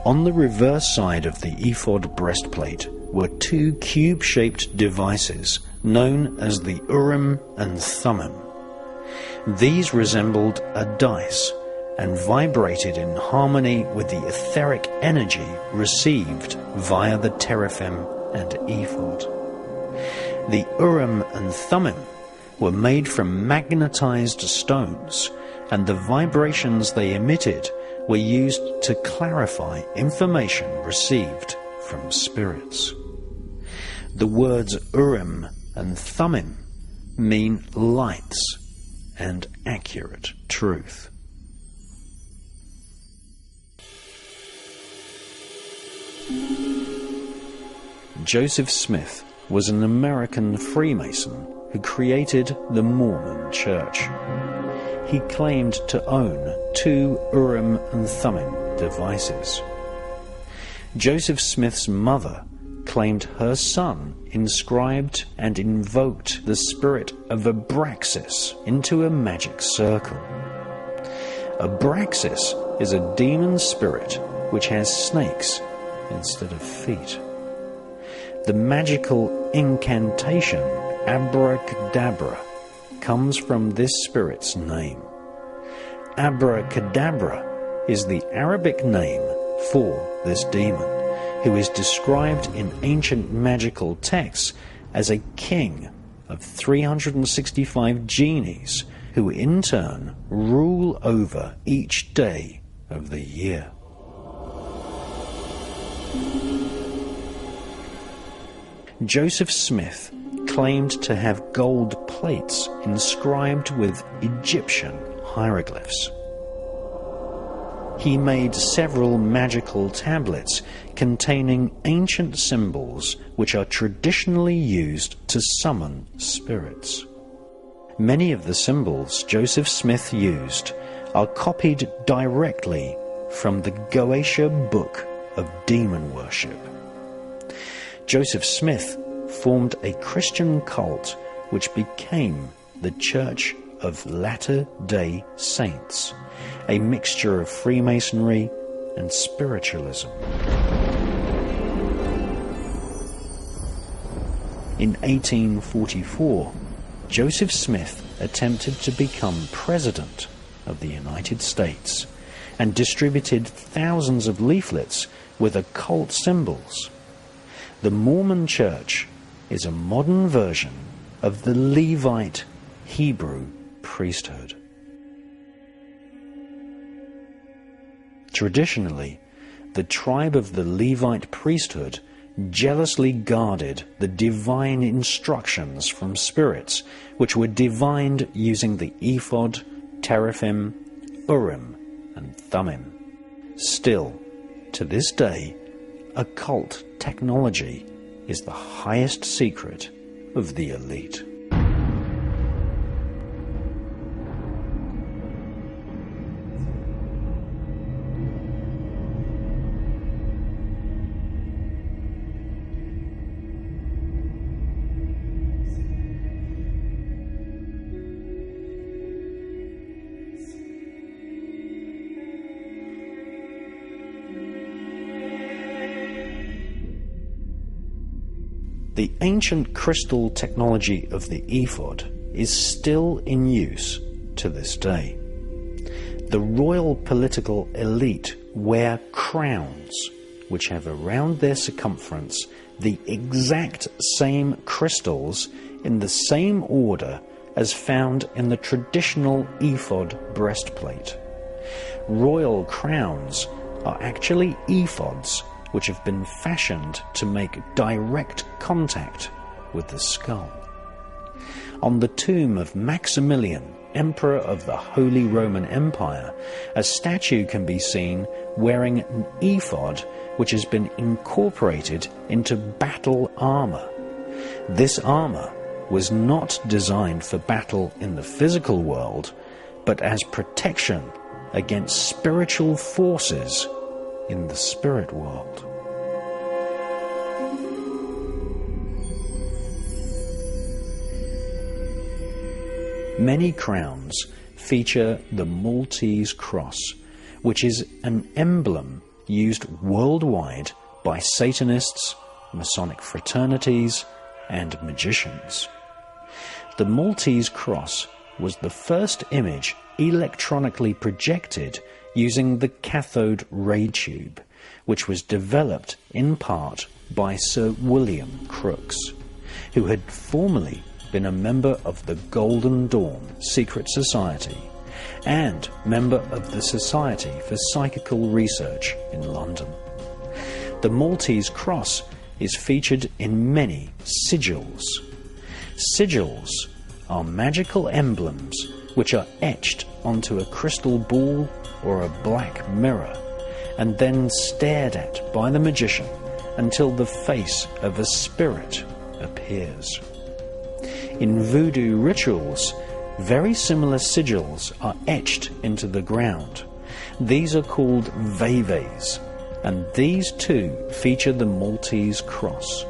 On the reverse side of the ephod breastplate were two cube-shaped devices known as the Urim and Thummim. These resembled a dice and vibrated in harmony with the etheric energy received via the teraphim and ephod. The Urim and Thummim were made from magnetized stones, and the vibrations they emitted were used to clarify information received from spirits. The words Urim and Thummim mean lights and accurate truth. Joseph Smith was an American Freemason who created the Mormon Church. He claimed to own two Urim and Thummim devices. Joseph Smith's mother claimed her son inscribed and invoked the spirit of Abraxas into a magic circle. Abraxas is a demon spirit which has snakes instead of feet. The magical incantation abracadabra comes from this spirit's name. Abracadabra is the Arabic name for this demon, who is described in ancient magical texts as a king of 365 genies who in turn rule over each day of the year. Joseph Smith claimed to have gold plates inscribed with Egyptian hieroglyphs. He made several magical tablets containing ancient symbols which are traditionally used to summon spirits. Many of the symbols Joseph Smith used are copied directly from the Goetia Book of Demon Worship. Joseph Smith formed a Christian cult which became the Church of Latter-day Saints, a mixture of Freemasonry and spiritualism. In 1844, Joseph Smith attempted to become President of the United States and distributed thousands of leaflets with occult symbols. The Mormon Church is a modern version of the Levite Hebrew priesthood. Traditionally, the tribe of the Levite priesthood jealously guarded the divine instructions from spirits, which were divined using the ephod, teraphim, Urim, and Thummim. Still, to this day, occult technology is the highest secret of the elite. The ancient crystal technology of the ephod is still in use to this day. The royal political elite wear crowns which have around their circumference the exact same crystals in the same order as found in the traditional ephod breastplate. Royal crowns are actually ephods which have been fashioned to make direct contact with the skull. On the tomb of Maximilian, Emperor of the Holy Roman Empire, a statue can be seen wearing an ephod which has been incorporated into battle armor. This armor was not designed for battle in the physical world, but as protection against spiritual forces in the spirit world. Many crowns feature the Maltese cross, which is an emblem used worldwide by Satanists, Masonic fraternities, and magicians. The Maltese cross was the first image electronically projected using the cathode ray tube, which was developed in part by Sir William Crookes, who had formerly been a member of the Golden Dawn Secret Society and member of the Society for Psychical Research in London. The Maltese cross is featured in many sigils. Sigils are magical emblems which are etched onto a crystal ball or a black mirror and then stared at by the magician until the face of a spirit appears. In voodoo rituals, very similar sigils are etched into the ground. These are called veves, and these too feature the Maltese cross.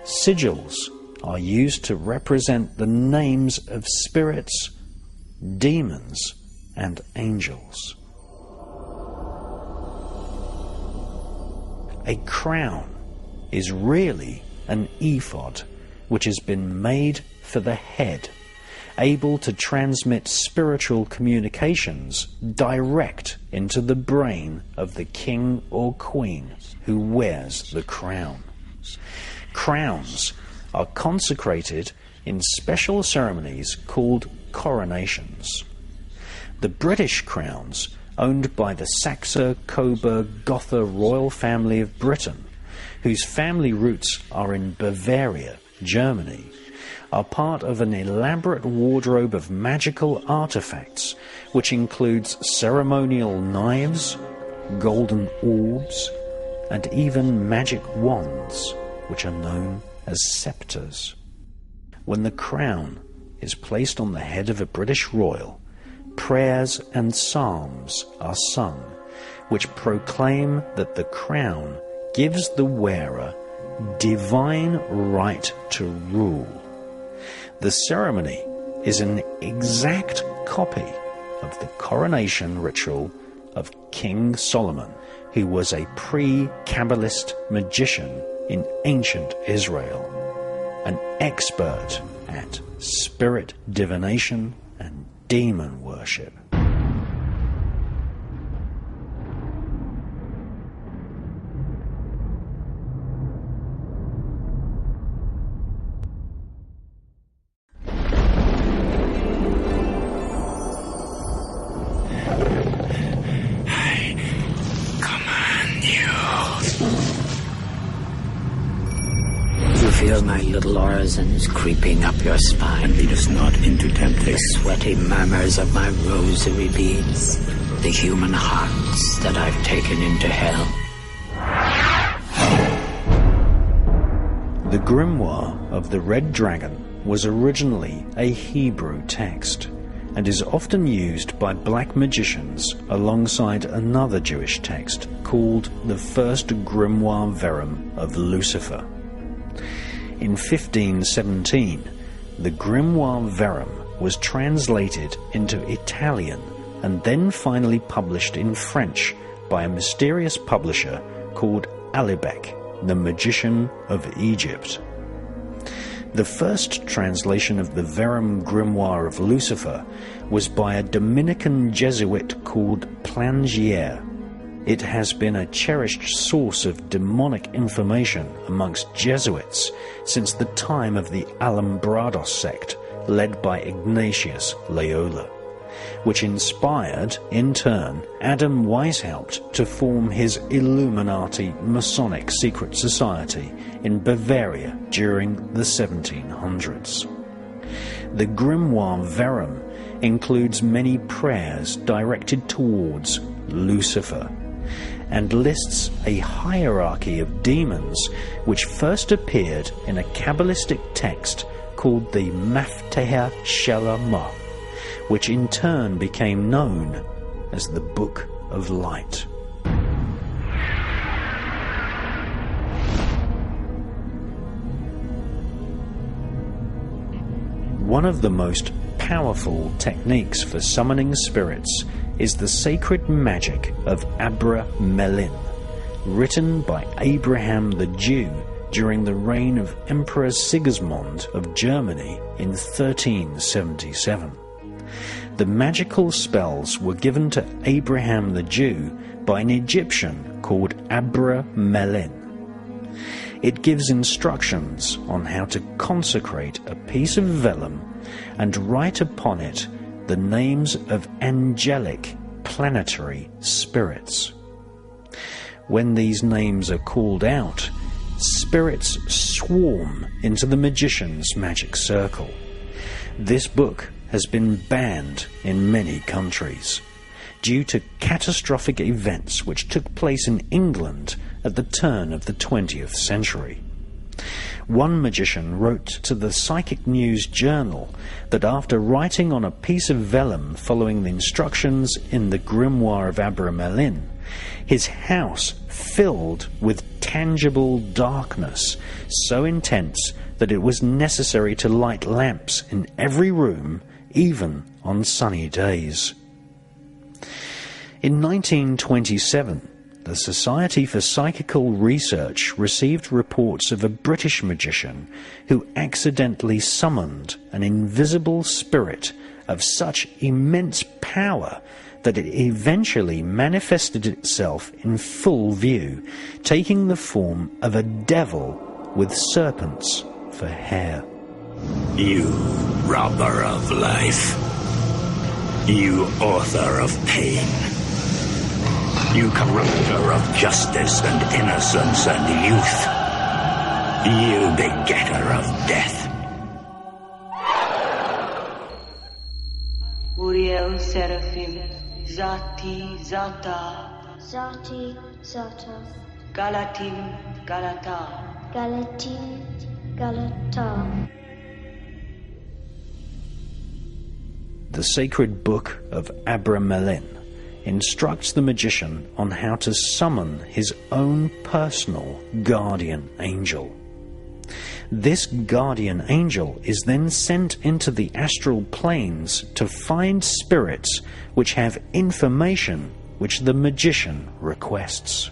Sigils are used to represent the names of spirits, demons, and angels. A crown is really an ephod, which has been made for the head, able to transmit spiritual communications direct into the brain of the king or queen who wears the crown. Crowns are consecrated in special ceremonies called coronations. The British crowns, owned by the Saxe-Coburg-Gotha royal family of Britain, whose family roots are in Bavaria, Germany, are part of an elaborate wardrobe of magical artifacts, which includes ceremonial knives, golden orbs, and even magic wands, which are known as sceptres. When the crown is placed on the head of a British royal, prayers and psalms are sung, which proclaim that the crown gives the wearer divine right to rule. The ceremony is an exact copy of the coronation ritual of King Solomon, who was a pre-Kabbalist magician in ancient Israel, an expert at spirit divination and demon worship. Feel my little orisons creeping up your spine. And lead us not into temptation. The sweaty murmurs of my rosary beads. The human hearts that I've taken into hell. The Grimoire of the Red Dragon was originally a Hebrew text and is often used by black magicians alongside another Jewish text called the First Grimoire Verum of Lucifer. In 1517, the Grimoire Verum was translated into Italian and then finally published in French by a mysterious publisher called Alibec, the Magician of Egypt. The first translation of the Verum Grimoire of Lucifer was by a Dominican Jesuit called Plangier. It has been a cherished source of demonic information amongst Jesuits since the time of the Alumbrados sect led by Ignatius Loyola, which inspired, in turn, Adam Weishaupt to form his Illuminati Masonic secret society in Bavaria during the 1700s. The Grimoire Verum includes many prayers directed towards Lucifer, and lists a hierarchy of demons which first appeared in a Kabbalistic text called the Mafteha Shelama, which in turn became known as the Book of Light. One of the most powerful techniques for summoning spirits is the sacred magic of Abra Melin, written by Abraham the Jew during the reign of Emperor Sigismund of Germany in 1377. The magical spells were given to Abraham the Jew by an Egyptian called Abra Melin. It gives instructions on how to consecrate a piece of vellum and write upon it the names of angelic planetary spirits. When these names are called out, spirits swarm into the magician's magic circle. This book has been banned in many countries due to catastrophic events which took place in England at the turn of the 20th century. One magician wrote to the Psychic News Journal that after writing on a piece of vellum following the instructions in the grimoire of Abra Melin, his house filled with tangible darkness so intense that it was necessary to light lamps in every room, even on sunny days. In 1927, the Society for Psychical Research received reports of a British magician who accidentally summoned an invisible spirit of such immense power that it eventually manifested itself in full view, taking the form of a devil with serpents for hair. You robber of life. You author of pain. You corrupter of justice and innocence and youth. You begetter of death. Uriel Seraphim, Zati Zata, Zati Zata, Galatim Galata, Galatim Galata. The sacred book of Abra Melin instructs the magician on how to summon his own personal guardian angel. This guardian angel is then sent into the astral planes to find spirits which have information which the magician requests.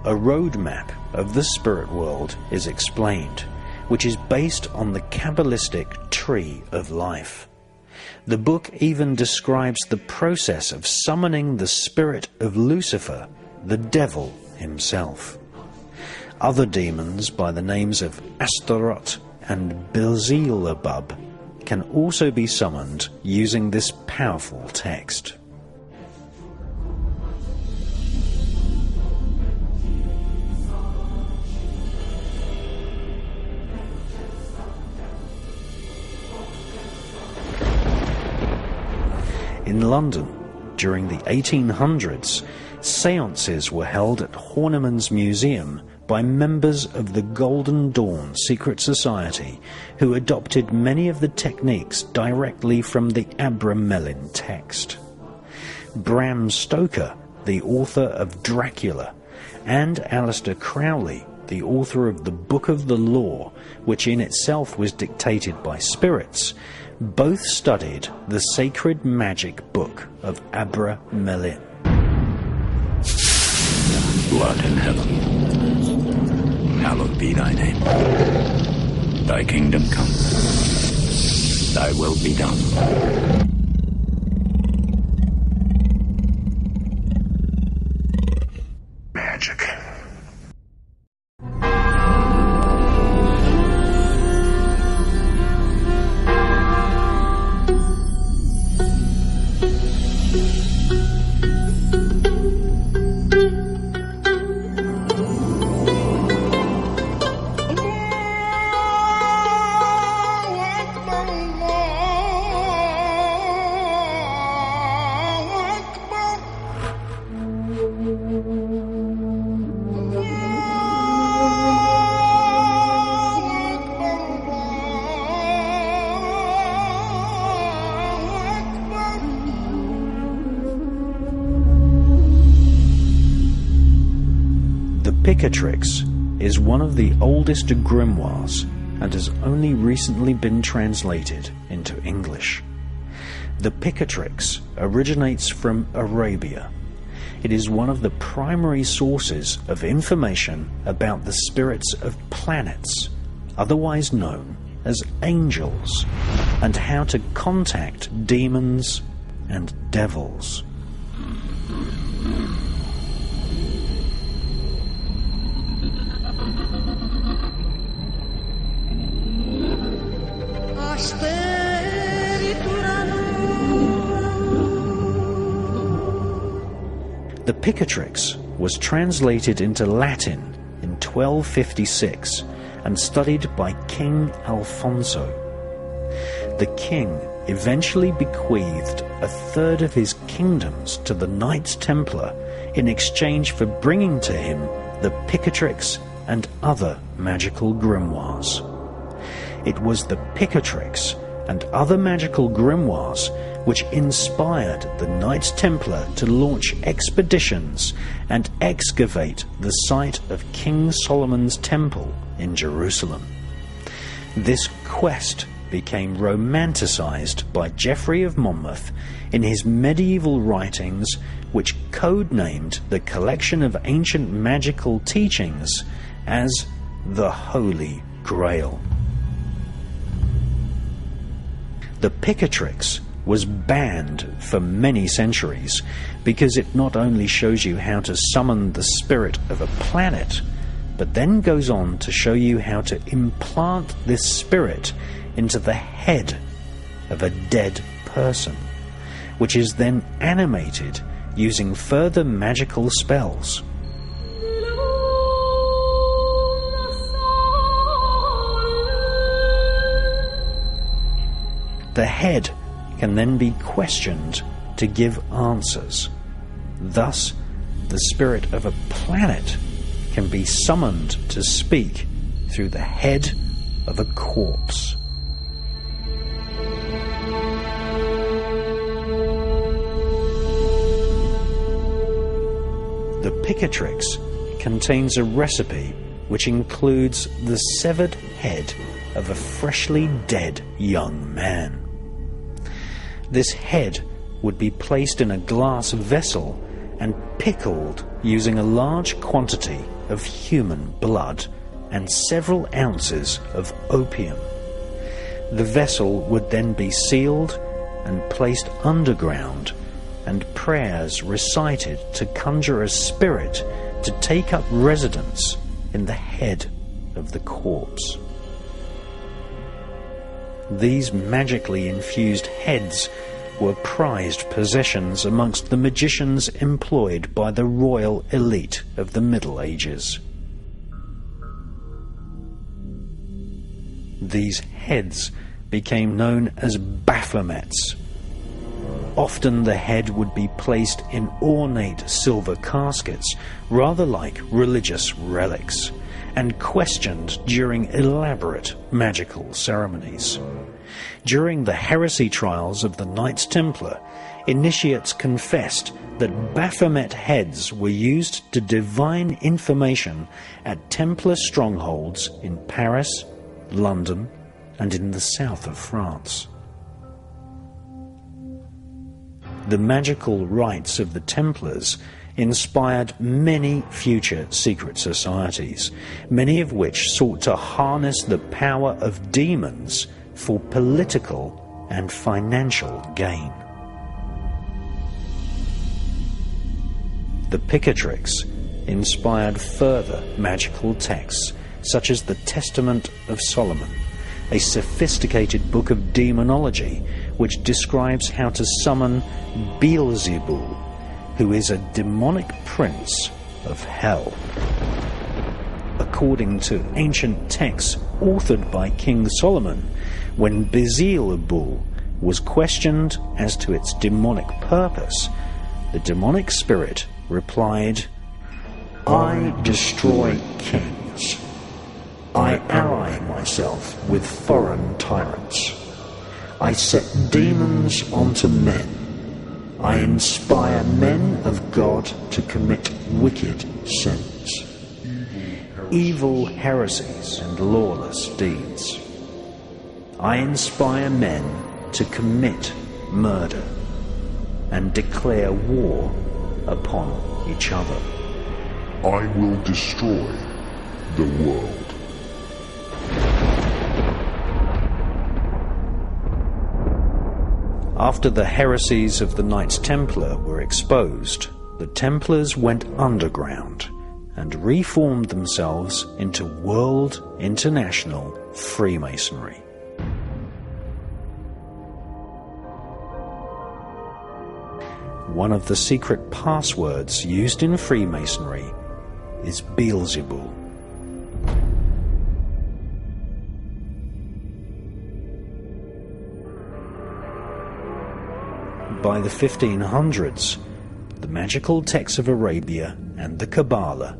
A roadmap of the spirit world is explained, which is based on the Kabbalistic tree of life. The book even describes the process of summoning the spirit of Lucifer, the devil himself. Other demons by the names of Astaroth and Beelzebub can also be summoned using this powerful text. In London, during the 1800s, seances were held at Horniman's Museum by members of the Golden Dawn Secret Society who adopted many of the techniques directly from the Abra Melin text. Bram Stoker, the author of Dracula, and Aleister Crowley, the author of the Book of the Law, which in itself was dictated by spirits, both studied the sacred magic book of Abra Melin. Blood in heaven, hallowed be thy name. Thy kingdom come, thy will be done. Magic. Picatrix is one of the oldest grimoires and has only recently been translated into English. The Picatrix originates from Arabia. It is one of the primary sources of information about the spirits of planets, otherwise known as angels, and how to contact demons and devils. The Picatrix was translated into Latin in 1256 and studied by King Alfonso. The king eventually bequeathed a third of his kingdoms to the Knights Templar in exchange for bringing to him the Picatrix and other magical grimoires. It was the Picatrix and other magical grimoires which inspired the Knights Templar to launch expeditions and excavate the site of King Solomon's Temple in Jerusalem. This quest became romanticized by Geoffrey of Monmouth in his medieval writings, which codenamed the collection of ancient magical teachings as the Holy Grail. The Picatrix was banned for many centuries because it not only shows you how to summon the spirit of a planet, but then goes on to show you how to implant this spirit into the head of a dead person, which is then animated using further magical spells. The head can then be questioned to give answers. Thus, the spirit of a planet can be summoned to speak through the head of a corpse. The Picatrix contains a recipe which includes the severed head of a freshly dead young man. This head would be placed in a glass vessel and pickled using a large quantity of human blood and several ounces of opium. The vessel would then be sealed and placed underground, and prayers recited to conjure a spirit to take up residence in the head of the corpse. These magically infused heads were prized possessions amongst the magicians employed by the royal elite of the Middle Ages. These heads became known as Baphomets. Often the head would be placed in ornate silver caskets, rather like religious relics, and questioned during elaborate magical ceremonies. During the heresy trials of the Knights Templar, initiates confessed that Baphomet heads were used to divine information at Templar strongholds in Paris, London, and in the south of France. The magical rites of the Templars inspired many future secret societies, many of which sought to harness the power of demons for political and financial gain. The Picatrix inspired further magical texts such as the Testament of Solomon, a sophisticated book of demonology which describes how to summon Beelzebul, who is a demonic prince of hell. According to ancient texts authored by King Solomon, when Beelzebul was questioned as to its demonic purpose, the demonic spirit replied, "I destroy kings. I ally myself with foreign tyrants. I set demons onto men. I inspire men of God to commit wicked sins. evil heresies and lawless deeds. I inspire men to commit murder and declare war upon each other. I will destroy the world. After the heresies of the Knights Templar were exposed, the Templars went underground and reformed themselves into World International Freemasonry. One of the secret passwords used in Freemasonry is Beelzebul. By the 1500s, the magical texts of Arabia and the Kabbalah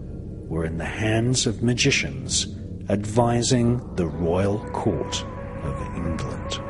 were in the hands of magicians advising the royal court of England.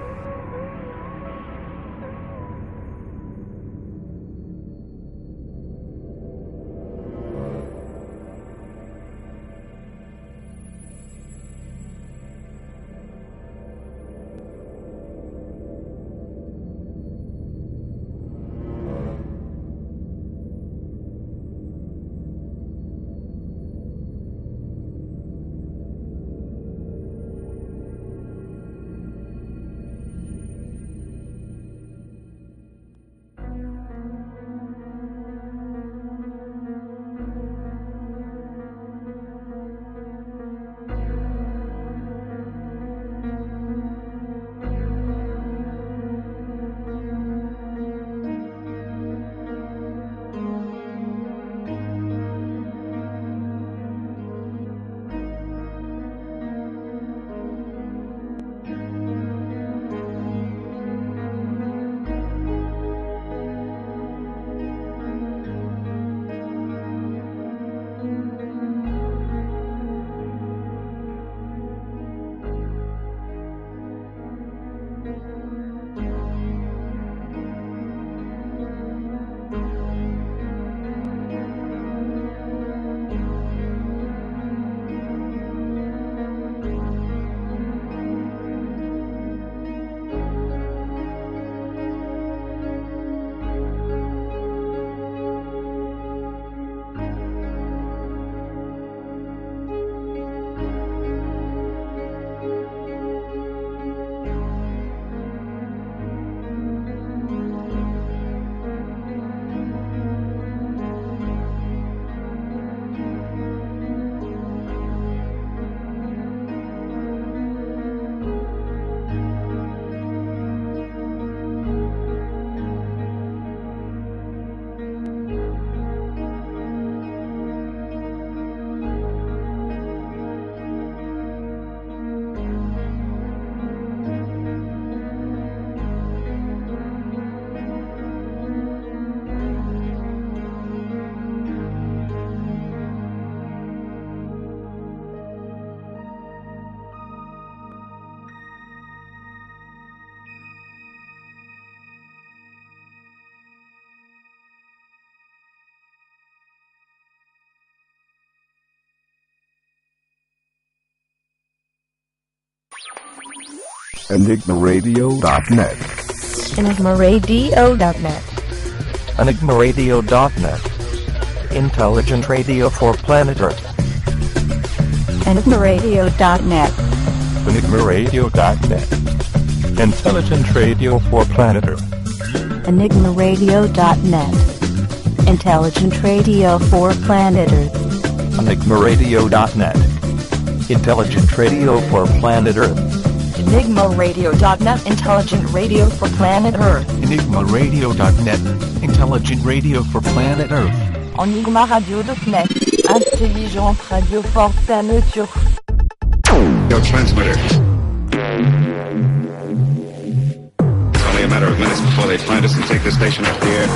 EnigmaRadio.net. EnigmaRadio.net. EnigmaRadio.net. Intelligent radio for planet Earth. EnigmaRadio.net. EnigmaRadio.net. Intelligent radio for planet Earth. EnigmaRadio.net. Intelligent radio for planet Earth. EnigmaRadio.net. Intelligent radio for planet Earth. EnigmaRadio.net. Intelligent radio for planet Earth. EnigmaRadio.net. Intelligent radio for planet Earth. EnigmaRadio.net. Intelligent radio for planet Earth. Your transmitter. It's only a matter of minutes before they find us and take the station off the air.